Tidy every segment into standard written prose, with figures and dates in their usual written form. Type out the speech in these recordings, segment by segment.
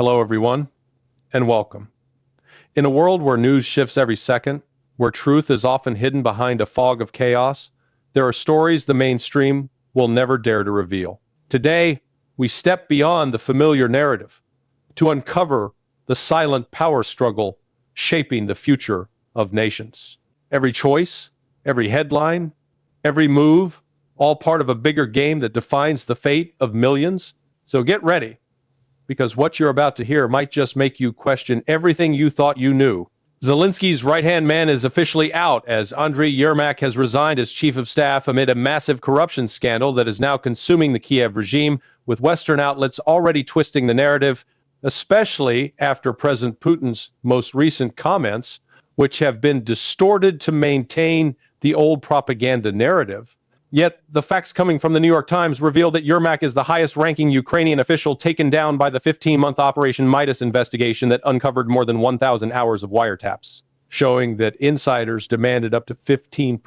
Hello, everyone, and welcome. In a world where news shifts every second, where truth is often hidden behind a fog of chaos, there are stories the mainstream will never dare to reveal. Today, we step beyond the familiar narrative to uncover the silent power struggle shaping the future of nations. Every choice, every headline, every move, all part of a bigger game that defines the fate of millions. So get ready, because what you're about to hear might just make you question everything you thought you knew. Zelensky's right-hand man is officially out, as Andriy Yermak has resigned as chief of staff amid a massive corruption scandal that is now consuming the Kiev regime, with Western outlets already twisting the narrative, especially after President Putin's most recent comments, which have been distorted to maintain the old propaganda narrative. Yet, the facts coming from the New York Times reveal that Yermak is the highest-ranking Ukrainian official taken down by the 15-month Operation Midas investigation that uncovered more than 1,000 hours of wiretaps, showing that insiders demanded up to 15%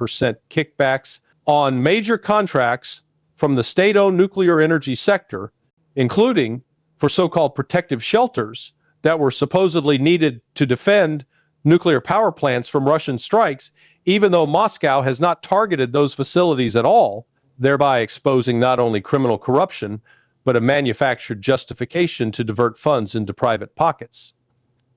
kickbacks on major contracts from the state-owned nuclear energy sector, including for so-called protective shelters that were supposedly needed to defend nuclear power plants from Russian strikes, even though Moscow has not targeted those facilities at all, thereby exposing not only criminal corruption, but a manufactured justification to divert funds into private pockets.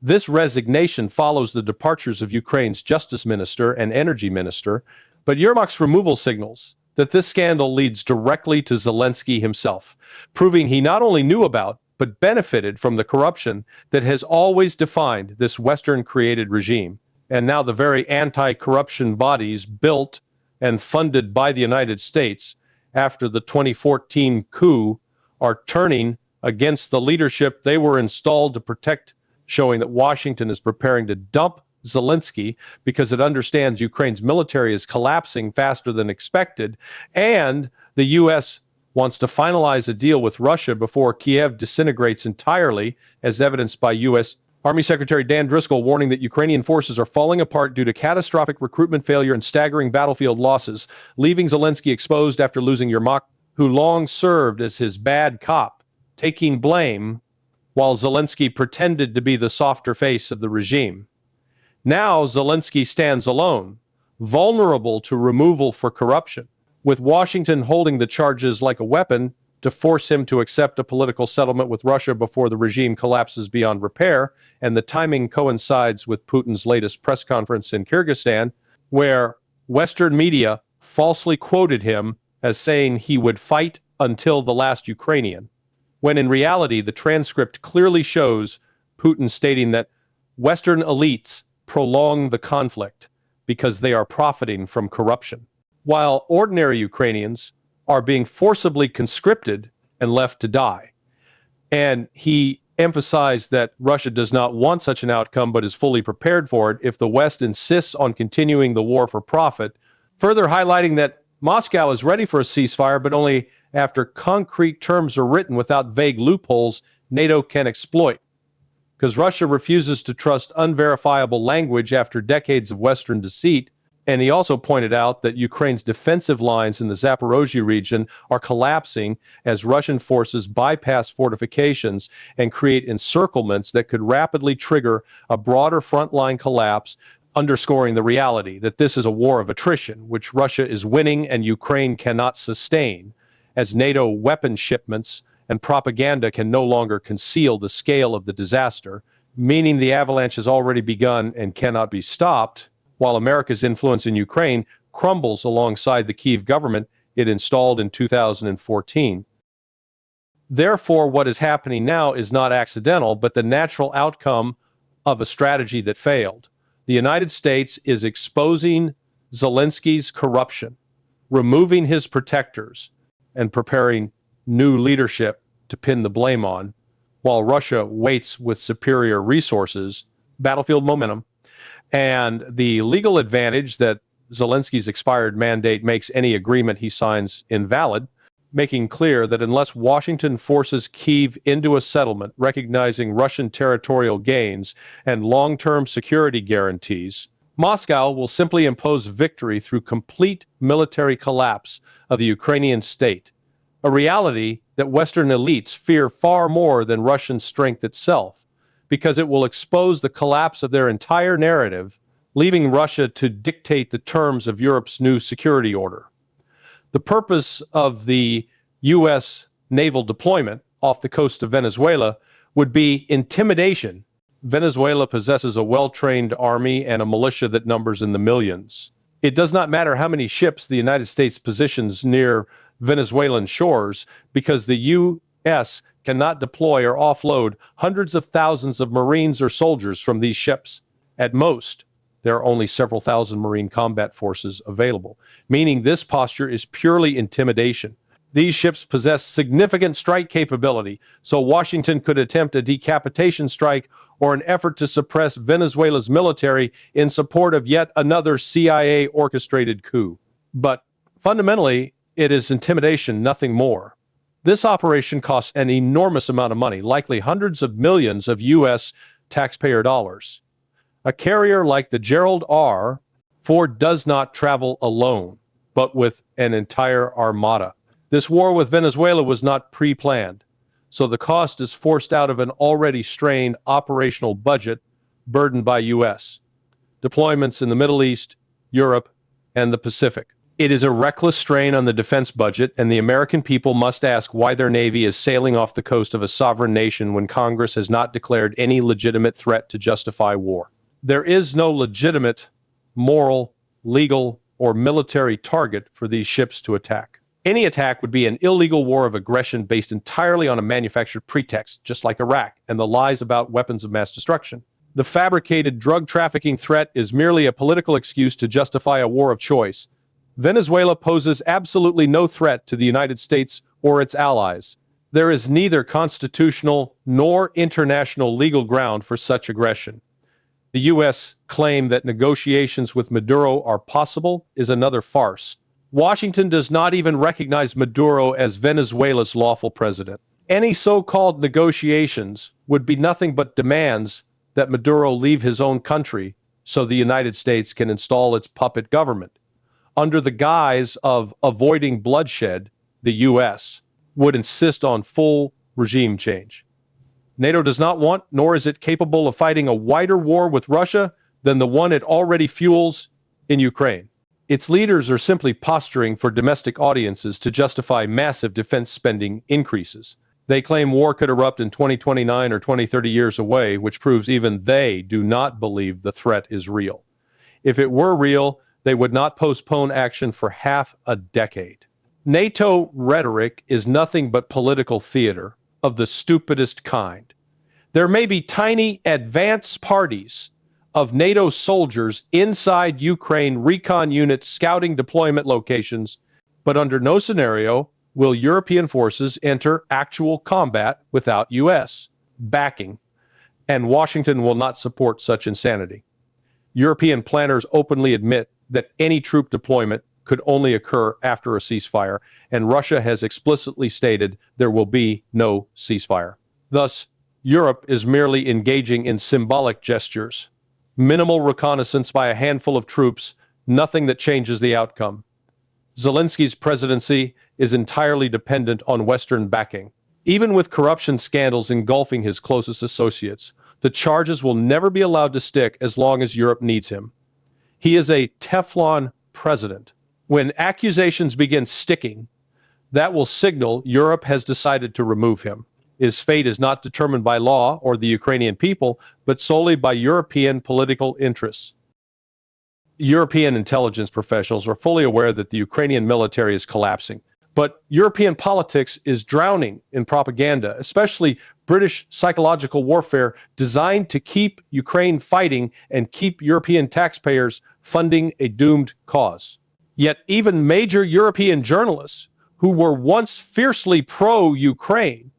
This resignation follows the departures of Ukraine's justice minister and energy minister, but Yermak's removal signals that this scandal leads directly to Zelensky himself, proving he not only knew about, but benefited from the corruption that has always defined this Western-created regime. And now the very anti-corruption bodies built and funded by the United States after the 2014 coup are turning against the leadership they were installed to protect, showing that Washington is preparing to dump Zelensky because it understands Ukraine's military is collapsing faster than expected, and the U.S. wants to finalize a deal with Russia before Kiev disintegrates entirely, as evidenced by U.S. Army Secretary Dan Driscoll warning that Ukrainian forces are falling apart due to catastrophic recruitment failure and staggering battlefield losses, leaving Zelensky exposed after losing Yermak, who long served as his bad cop, taking blame while Zelensky pretended to be the softer face of the regime. Now Zelensky stands alone, vulnerable to removal for corruption, with Washington holding the charges like a weapon to force him to accept a political settlement with Russia before the regime collapses beyond repair, and the timing coincides with Putin's latest press conference in Kyrgyzstan, where Western media falsely quoted him as saying he would fight until the last Ukrainian, when in reality the transcript clearly shows Putin stating that Western elites prolong the conflict because they are profiting from corruption, while ordinary Ukrainians are being forcibly conscripted and left to die. And he emphasized that Russia does not want such an outcome, but is fully prepared for it if the West insists on continuing the war for profit, further highlighting that Moscow is ready for a ceasefire, but only after concrete terms are written without vague loopholes NATO can exploit. Because Russia refuses to trust unverifiable language after decades of Western deceit. And he also pointed out that Ukraine's defensive lines in the Zaporozhye region are collapsing as Russian forces bypass fortifications and create encirclements that could rapidly trigger a broader frontline collapse, underscoring the reality that this is a war of attrition, which Russia is winning and Ukraine cannot sustain, as NATO weapon shipments and propaganda can no longer conceal the scale of the disaster, meaning the avalanche has already begun and cannot be stopped, while America's influence in Ukraine crumbles alongside the Kyiv government it installed in 2014. Therefore, what is happening now is not accidental, but the natural outcome of a strategy that failed. The United States is exposing Zelensky's corruption, removing his protectors, and preparing new leadership to pin the blame on, while Russia waits with superior resources, battlefield momentum, and the legal advantage that Zelensky's expired mandate makes any agreement he signs invalid, making clear that unless Washington forces Kyiv into a settlement recognizing Russian territorial gains and long-term security guarantees, Moscow will simply impose victory through complete military collapse of the Ukrainian state, a reality that Western elites fear far more than Russian strength itself, because it will expose the collapse of their entire narrative, leaving Russia to dictate the terms of Europe's new security order. The purpose of the U.S. naval deployment off the coast of Venezuela would be intimidation. Venezuela possesses a well-trained army and a militia that numbers in the millions. It does not matter how many ships the United States positions near Venezuelan shores, because the U.S. cannot deploy or offload hundreds of thousands of Marines or soldiers from these ships. At most, there are only several thousand Marine combat forces available, meaning this posture is purely intimidation. These ships possess significant strike capability, so Washington could attempt a decapitation strike or an effort to suppress Venezuela's military in support of yet another CIA-orchestrated coup. But fundamentally, it is intimidation, nothing more. This operation costs an enormous amount of money, likely hundreds of millions of U.S. taxpayer dollars. A carrier like the Gerald R. Ford does not travel alone, but with an entire armada. This war with Venezuela was not pre-planned, so the cost is forced out of an already strained operational budget burdened by U.S. deployments in the Middle East, Europe, and the Pacific. It is a reckless strain on the defense budget, and the American people must ask why their Navy is sailing off the coast of a sovereign nation when Congress has not declared any legitimate threat to justify war. There is no legitimate, moral, legal, or military target for these ships to attack. Any attack would be an illegal war of aggression based entirely on a manufactured pretext, just like Iraq and the lies about weapons of mass destruction. The fabricated drug trafficking threat is merely a political excuse to justify a war of choice. Venezuela poses absolutely no threat to the United States or its allies. There is neither constitutional nor international legal ground for such aggression. The U.S. claim that negotiations with Maduro are possible is another farce. Washington does not even recognize Maduro as Venezuela's lawful president. Any so-called negotiations would be nothing but demands that Maduro leave his own country so the United States can install its puppet government. Under the guise of avoiding bloodshed, the U.S. would insist on full regime change. NATO does not want, nor is it capable of fighting a wider war with Russia than the one it already fuels in Ukraine. Its leaders are simply posturing for domestic audiences to justify massive defense spending increases. They claim war could erupt in 2029 or 2030 years away, which proves even they do not believe the threat is real. If it were real, they would not postpone action for half a decade. NATO rhetoric is nothing but political theater of the stupidest kind. There may be tiny advance parties of NATO soldiers inside Ukraine recon units scouting deployment locations, but under no scenario will European forces enter actual combat without U.S. backing, and Washington will not support such insanity. European planners openly admit that any troop deployment could only occur after a ceasefire, and Russia has explicitly stated there will be no ceasefire. Thus, Europe is merely engaging in symbolic gestures. Minimal reconnaissance by a handful of troops, nothing that changes the outcome. Zelensky's presidency is entirely dependent on Western backing. Even with corruption scandals engulfing his closest associates, the charges will never be allowed to stick as long as Europe needs him. He is a Teflon president. When accusations begin sticking, that will signal Europe has decided to remove him. His fate is not determined by law or the Ukrainian people, but solely by European political interests. European intelligence professionals are fully aware that the Ukrainian military is collapsing, but European politics is drowning in propaganda, especially British psychological warfare designed to keep Ukraine fighting and keep European taxpayers funding a doomed cause. Yet even major European journalists who were once fiercely pro-Ukraine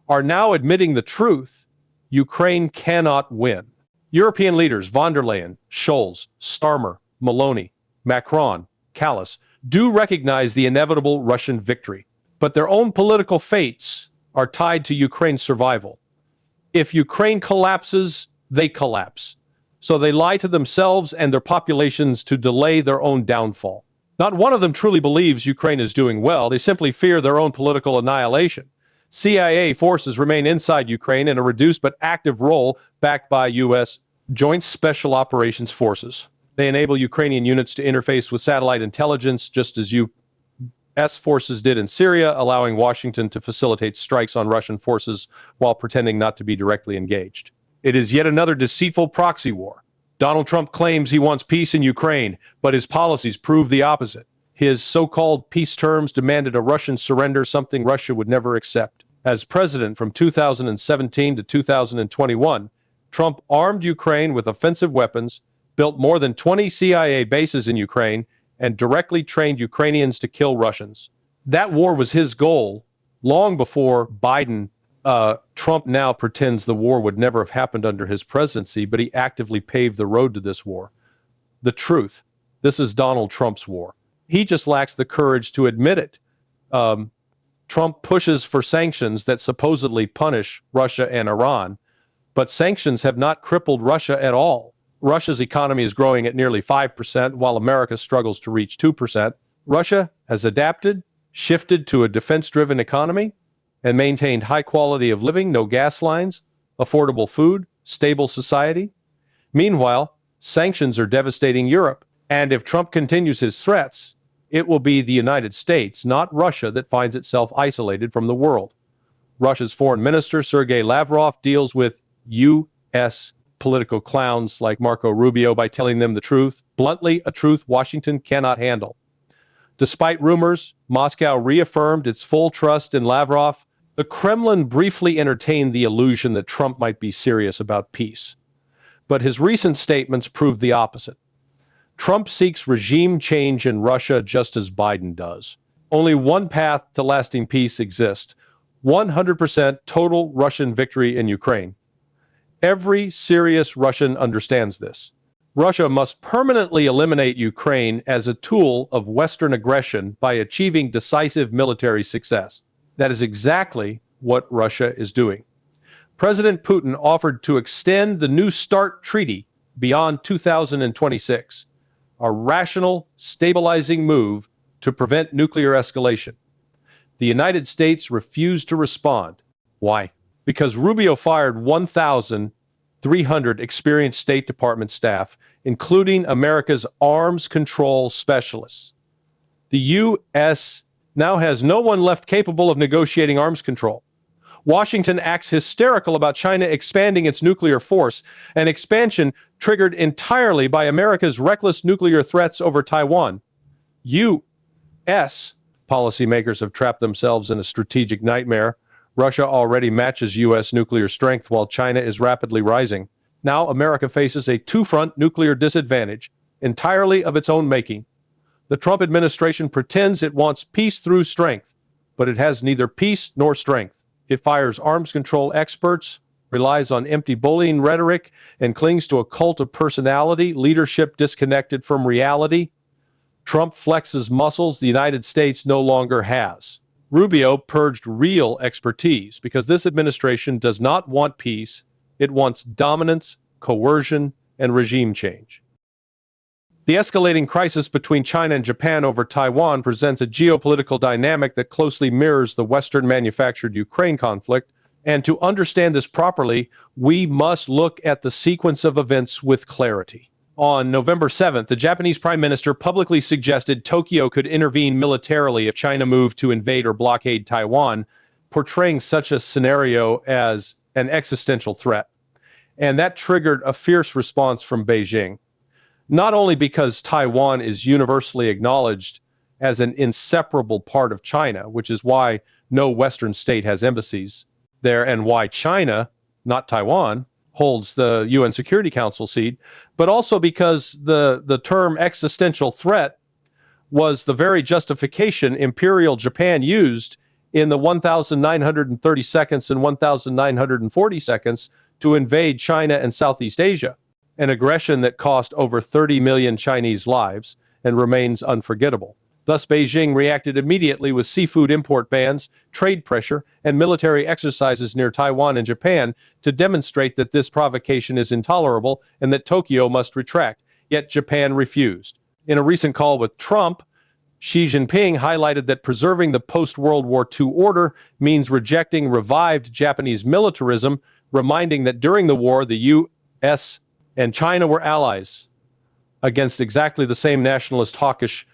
are now admitting the truth: Ukraine cannot win. European leaders von der Leyen, Scholz, Starmer, Meloni, Macron, Callas do recognize the inevitable Russian victory, but their own political fates are tied to Ukraine's survival. If Ukraine collapses, they collapse. So they lie to themselves and their populations to delay their own downfall. Not one of them truly believes Ukraine is doing well. They simply fear their own political annihilation. CIA forces remain inside Ukraine in a reduced but active role backed by U.S. Joint Special Operations Forces. They enable Ukrainian units to interface with satellite intelligence, just as U.S. forces did in Syria, allowing Washington to facilitate strikes on Russian forces while pretending not to be directly engaged. It is yet another deceitful proxy war. Donald Trump claims he wants peace in Ukraine, but his policies prove the opposite. His so-called peace terms demanded a Russian surrender, something Russia would never accept. As president from 2017 to 2021, Trump armed Ukraine with offensive weapons, built more than 20 CIA bases in Ukraine, and directly trained Ukrainians to kill Russians. That war was his goal long before Biden. Trump now pretends the war would never have happened under his presidency, but he actively paved the road to this war. The truth, this is Donald Trump's war. He just lacks the courage to admit it. Trump pushes for sanctions that supposedly punish Russia and Iran, but sanctions have not crippled Russia at all. Russia's economy is growing at nearly 5%, while America struggles to reach 2%. Russia has adapted, shifted to a defense-driven economy, and maintained high quality of living, no gas lines, affordable food, stable society. Meanwhile, sanctions are devastating Europe, and if Trump continues his threats, it will be the United States, not Russia, that finds itself isolated from the world. Russia's foreign minister, Sergei Lavrov, deals with U.S. political clowns like Marco Rubio by telling them the truth, bluntly, a truth Washington cannot handle. Despite rumors, Moscow reaffirmed its full trust in Lavrov. The Kremlin briefly entertained the illusion that Trump might be serious about peace. But his recent statements proved the opposite. Trump seeks regime change in Russia just as Biden does. Only one path to lasting peace exists: 100% total Russian victory in Ukraine. Every serious Russian understands this. Russia must permanently eliminate Ukraine as a tool of Western aggression by achieving decisive military success. That is exactly what Russia is doing. President Putin offered to extend the New START treaty beyond 2026, a rational, stabilizing move to prevent nuclear escalation. The United States refused to respond. Why? Because Rubio fired 1,300 experienced State Department staff, including America's arms control specialists. The U.S. now has no one left capable of negotiating arms control. Washington acts hysterical about China expanding its nuclear force, an expansion triggered entirely by America's reckless nuclear threats over Taiwan. U.S. policymakers have trapped themselves in a strategic nightmare. Russia already matches U.S. nuclear strength while China is rapidly rising. Now America faces a two-front nuclear disadvantage, entirely of its own making. The Trump administration pretends it wants peace through strength, but it has neither peace nor strength. It fires arms control experts, relies on empty bullying rhetoric, and clings to a cult of personality, leadership disconnected from reality. Trump flexes muscles the United States no longer has. Rubio purged real expertise because this administration does not want peace. It wants dominance, coercion, and regime change. The escalating crisis between China and Japan over Taiwan presents a geopolitical dynamic that closely mirrors the Western-manufactured Ukraine conflict, and to understand this properly, we must look at the sequence of events with clarity. On November 7th, the Japanese Prime Minister publicly suggested Tokyo could intervene militarily if China moved to invade or blockade Taiwan, portraying such a scenario as an existential threat. And that triggered a fierce response from Beijing. Not only because Taiwan is universally acknowledged as an inseparable part of China, which is why no Western state has embassies there, and why China, not Taiwan, holds the UN Security Council seat, but also because the term existential threat was the very justification Imperial Japan used in the 1,930 seconds and 1,940 seconds to invade China and Southeast Asia, an aggression that cost over 30 million Chinese lives and remains unforgettable. Thus, Beijing reacted immediately with seafood import bans, trade pressure, and military exercises near Taiwan and Japan to demonstrate that this provocation is intolerable and that Tokyo must retract. Yet Japan refused. In a recent call with Trump, Xi Jinping highlighted that preserving the post-World War II order means rejecting revived Japanese militarism, reminding that during the war, the U.S. and China were allies against exactly the same nationalist hawkish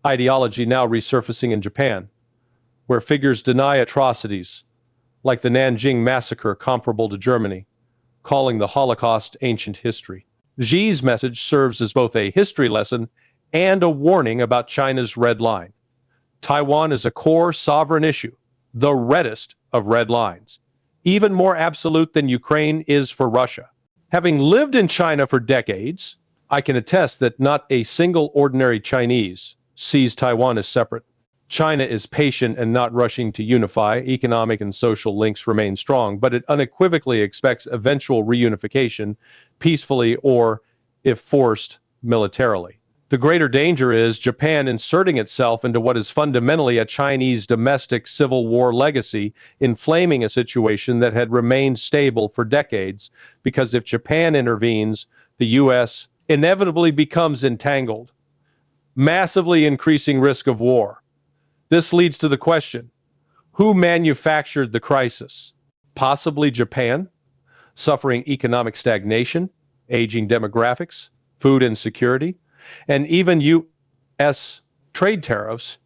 ideology now resurfacing in Japan, where figures deny atrocities like the Nanjing massacre comparable to Germany, calling the Holocaust ancient history. Xi's message serves as both a history lesson and a warning about China's red line. Taiwan is a core sovereign issue, the reddest of red lines, even more absolute than Ukraine is for Russia. Having lived in China for decades, I can attest that not a single ordinary Chinese sees Taiwan as separate. China is patient and not rushing to unify. Economic and social links remain strong, but it unequivocally expects eventual reunification, peacefully or, if forced, militarily. The greater danger is Japan inserting itself into what is fundamentally a Chinese domestic civil war legacy, inflaming a situation that had remained stable for decades, because if Japan intervenes, the U.S. inevitably becomes entangled, massively increasing risk of war. This leads to the question, who manufactured the crisis? Possibly Japan, suffering economic stagnation, aging demographics, food insecurity, and even U.S. trade tariffs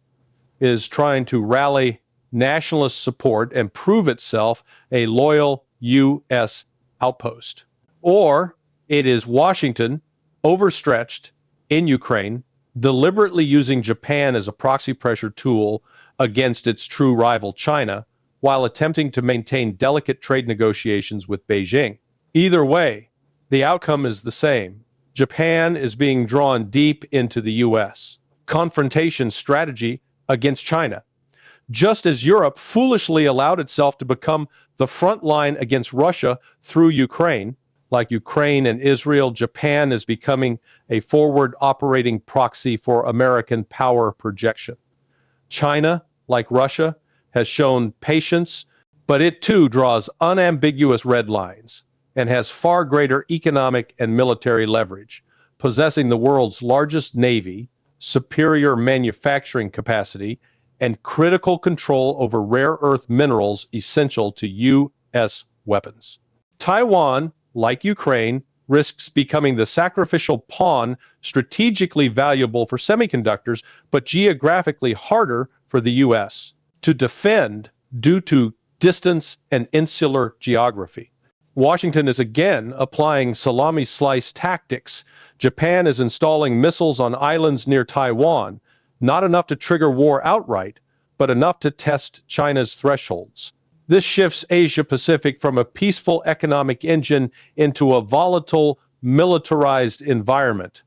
is trying to rally nationalist support and prove itself a loyal U.S. outpost. Or it is Washington, overstretched in Ukraine, deliberately using Japan as a proxy pressure tool against its true rival China, while attempting to maintain delicate trade negotiations with Beijing. Either way, the outcome is the same. Japan is being drawn deep into the U.S. confrontation strategy against China, just as Europe foolishly allowed itself to become the front line against Russia through Ukraine. Like Ukraine and Israel, Japan is becoming a forward operating proxy for American power projection. China, like Russia, has shown patience, but it too draws unambiguous red lines and has far greater economic and military leverage, possessing the world's largest navy, superior manufacturing capacity, and critical control over rare earth minerals essential to U.S. weapons. Taiwan, like Ukraine, risks becoming the sacrificial pawn strategically valuable for semiconductors, but geographically harder for the U.S. to defend due to distance and insular geography. Washington is again applying salami slice tactics. Japan is installing missiles on islands near Taiwan, not enough to trigger war outright, but enough to test China's thresholds. This shifts Asia-Pacific from a peaceful economic engine into a volatile, militarized environment,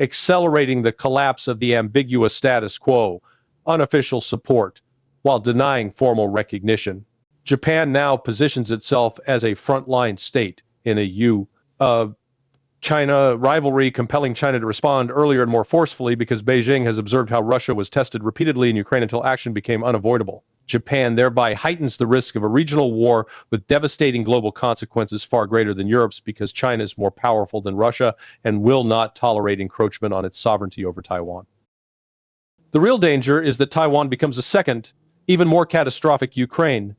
accelerating the collapse of the ambiguous status quo, unofficial support, while denying formal recognition. Japan now positions itself as a frontline state in a U.China rivalry, compelling China to respond earlier and more forcefully because Beijing has observed how Russia was tested repeatedly in Ukraine until action became unavoidable. Japan thereby heightens the risk of a regional war with devastating global consequences far greater than Europe's, because China is more powerful than Russia and will not tolerate encroachment on its sovereignty over Taiwan. The real danger is that Taiwan becomes a second, even more catastrophic Ukraine.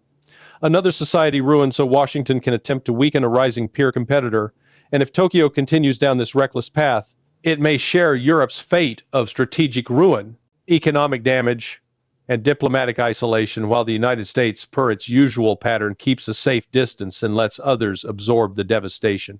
Another society ruined so Washington can attempt to weaken a rising peer competitor, and if Tokyo continues down this reckless path, it may share Europe's fate of strategic ruin, economic damage, and diplomatic isolation, while the United States, per its usual pattern, keeps a safe distance and lets others absorb the devastation.